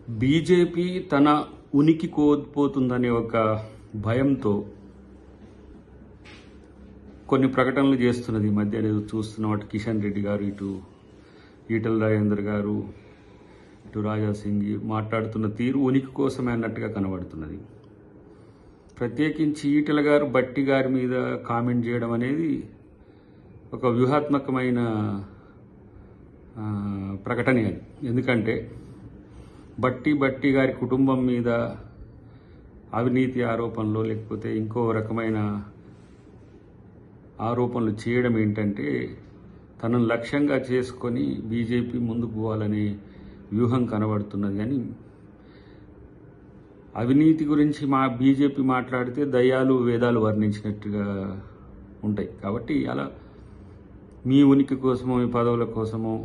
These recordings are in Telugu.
బీజేపీ తన ఉనికి కోల్పోతుందనే ఒక భయంతో కొన్ని ప్రకటనలు చేస్తున్నది. ఈ మధ్య చూస్తున్న కిషన్ రెడ్డి గారు, ఇటు ఈటల రాజేందర్ గారు, ఇటు రాజా సింగ్ మాట్లాడుతున్న తీరు ఉనికి కోసమే అన్నట్టుగా కనబడుతున్నది. ప్రత్యేకించి ఈటల గారు బట్టి గారి మీద కామెంట్ చేయడం అనేది ఒక వ్యూహాత్మకమైన ప్రకటనే అది. ఎందుకంటే బట్టి గారి కుటుంబం మీద అవినీతి ఆరోపణలు లేకపోతే ఇంకో రకమైన ఆరోపణలు చేయడం ఏంటంటే తనను లక్ష్యంగా చేసుకొని బీజేపీ ముందుకు పోవాలనే వ్యూహం కనబడుతున్నది. కానీ అవినీతి గురించి బీజేపీ మాట్లాడితే దయ్యాలు వేదాలు వర్ణించినట్టుగా ఉంటాయి. కాబట్టి అలా మీ ఉనికి కోసమో మీ పదవుల కోసమో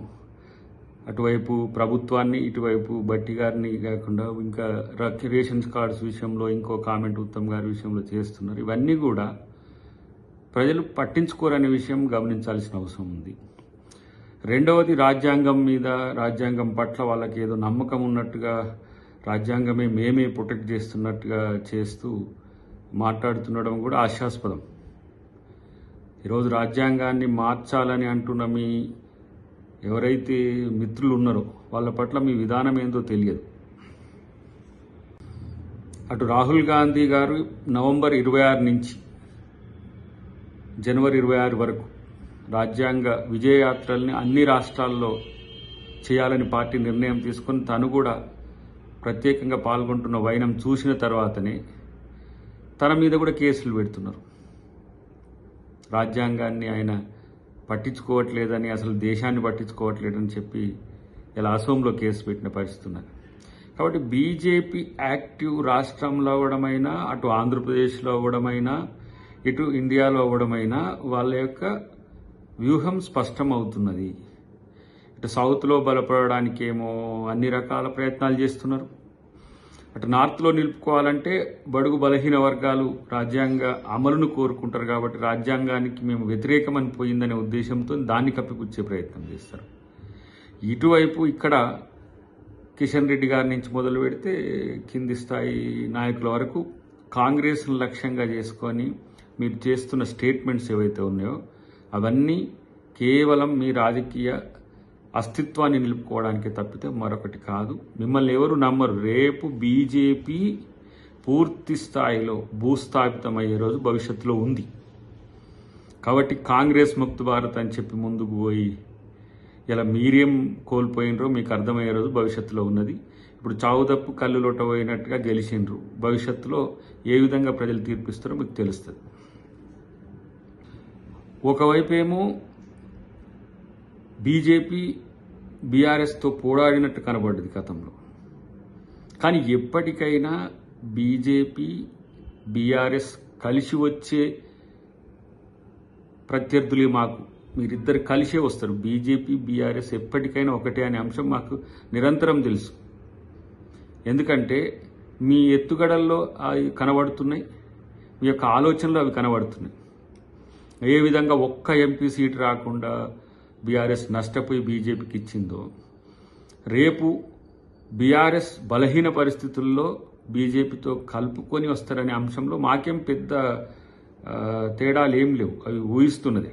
అటువైపు ప్రభుత్వాన్ని ఇటువైపు బట్టి గారిని కాకుండా ఇంకా రేషన్ కార్డ్స్ విషయంలో ఇంకో కామెంట్ ఉత్తమ్ గారి విషయంలో చేస్తున్నారు. ఇవన్నీ కూడా ప్రజలు పట్టించుకోరనే విషయం గమనించాల్సిన అవసరం ఉంది. రెండవది, రాజ్యాంగం మీద, రాజ్యాంగం పట్ల వాళ్ళకి ఏదో నమ్మకం ఉన్నట్టుగా, రాజ్యాంగమే మేమే ప్రొటెక్ట్ చేస్తున్నట్టుగా చేస్తూ మాట్లాడుతుండడం కూడా హాస్యాస్పదం. ఈరోజు రాజ్యాంగాన్ని మార్చాలని అంటున్న మీ ఎవరైతే మిత్రులు ఉన్నారో వాళ్ళ పట్ల మీ విధానం ఏందో తెలియదు. అటు రాహుల్ గాంధీ గారు నవంబర్ 26 నుంచి జనవరి 26 వరకు రాజ్యాంగ విజయయాత్రల్ని అన్ని రాష్ట్రాల్లో చేయాలని పార్టీ నిర్ణయం తీసుకొని తను కూడా ప్రత్యేకంగా పాల్గొంటున్న వైనం చూసిన తర్వాతనే తన మీద కూడా కేసులు పెడుతున్నారు. రాజ్యాంగాన్ని ఆయన పట్టించుకోవట్లేదని, అసలు దేశాన్ని పట్టించుకోవట్లేదని చెప్పి ఇలా అసోంలో కేసు పెట్టిన పరిస్థితి ఉన్నది. కాబట్టి బీజేపీ యాక్టివ్ రాష్ట్రంలో అవ్వడమైనా, అటు ఆంధ్రప్రదేశ్లో అవ్వడమైనా, ఇటు ఇండియాలో అవ్వడమైనా వాళ్ళ యొక్క వ్యూహం స్పష్టమవుతున్నది. ఇటు సౌత్లో బలపడడానికేమో అన్ని రకాల ప్రయత్నాలు చేస్తున్నారు. అటు నార్త్లో నిలుపుకోవాలంటే బడుగు బలహీన వర్గాలు రాజ్యాంగ అమలును కోరుకుంటారు. కాబట్టి రాజ్యాంగానికి మేము వ్యతిరేకమని పోయిందనే ఉద్దేశంతో దాన్ని కప్పిపుచ్చే ప్రయత్నం చేస్తారు. ఇటువైపు ఇక్కడ కిషన్ రెడ్డి గారి నుంచి మొదలు పెడితే కింది స్థాయి నాయకుల వరకు కాంగ్రెస్ను లక్ష్యంగా చేసుకొని మీరు చేస్తున్న స్టేట్మెంట్స్ ఏవైతే ఉన్నాయో అవన్నీ కేవలం మీ రాజకీయ అస్తిత్వాన్ని నిలుపుకోవడానికి తప్పితే మరొకటి కాదు. మిమ్మల్ని ఎవరు నమ్మరు. రేపు బీజేపీ పూర్తి స్థాయిలో భూస్థాపితమయ్యే రోజు భవిష్యత్తులో ఉంది. కాబట్టి కాంగ్రెస్ ముక్త భారత్ అని చెప్పి ముందుకు పోయి ఇలా మీరేం కోల్పోయినరో మీకు అర్థమయ్యే రోజు భవిష్యత్తులో ఉన్నది. ఇప్పుడు చావు తప్పు కళ్ళు లోట పోయినట్టుగా గెలిచిండ్రు. భవిష్యత్తులో ఏ విధంగా ప్రజలు తీర్పిస్తారో మీకు తెలుస్తుంది. ఒకవైపు ఏమో బీజేపీ బీఆర్ఎస్తో పోరాడినట్టు కనబడ్డది గతంలో. కానీ ఎప్పటికైనా బీజేపీ బీఆర్ఎస్ కలిసి వచ్చే ప్రత్యర్థులే మాకు. మీరిద్దరు కలిసే వస్తారు. బీజేపీ బీఆర్ఎస్ ఎప్పటికైనా ఒకటే అనే అంశం మాకు నిరంతరం తెలుసు. ఎందుకంటే మీ ఎత్తుగడల్లో అవి కనబడుతున్నాయి, మీ యొక్క ఆలోచనలు అవి కనబడుతున్నాయి. ఏ విధంగా ఒక్క ఎంపీ సీటు రాకుండా బీఆర్ఎస్ నష్టపోయి బీజేపీకి ఇచ్చిందో, రేపు బీఆర్ఎస్ బలహీన పరిస్థితుల్లో బీజేపీతో కలుపుకొని వస్తారనే అంశంలో మాకేం పెద్ద తేడాలు ఏం లేవు. అవి ఊహిస్తున్నదే.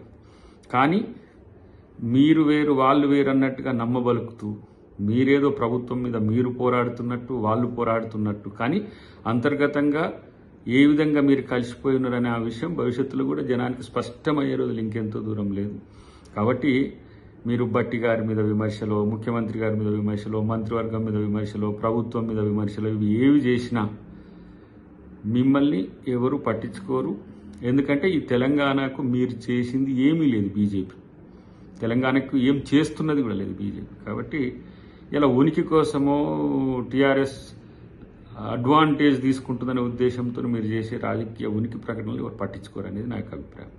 కానీ మీరు వేరు వాళ్ళు వేరు అన్నట్టుగా నమ్మబలుకుతూ మీరేదో ప్రభుత్వం మీద మీరు పోరాడుతున్నట్టు వాళ్ళు పోరాడుతున్నట్టు, కానీ అంతర్గతంగా ఏ విధంగా మీరు కలిసిపోయి ఉన్నారనే ఆ విషయం భవిష్యత్తులో కూడా జనానికి స్పష్టమయ్యే రోజులు ఇంకెంతో దూరం లేదు. కాబట్టి మీరు బట్టి గారి మీద విమర్శలో, ముఖ్యమంత్రి గారి మీద విమర్శలో, మంత్రివర్గం మీద విమర్శలో, ప్రభుత్వం మీద విమర్శలో, ఇవి ఏవి చేసినా మిమ్మల్ని ఎవరు పట్టించుకోరు. ఎందుకంటే ఈ తెలంగాణకు మీరు చేసింది ఏమీ లేదు. బీజేపీ తెలంగాణకు ఏం చేస్తున్నది కూడా లేదు బీజేపీ. కాబట్టి ఇలా ఉనికి కోసమో టీఆర్ఎస్ అడ్వాంటేజ్ తీసుకుంటుందనే ఉద్దేశంతో మీరు చేసే రాజకీయ ఉనికి ప్రకటనలు ఎవరు పట్టించుకోరు అనేది నా యొక్క అభిప్రాయం.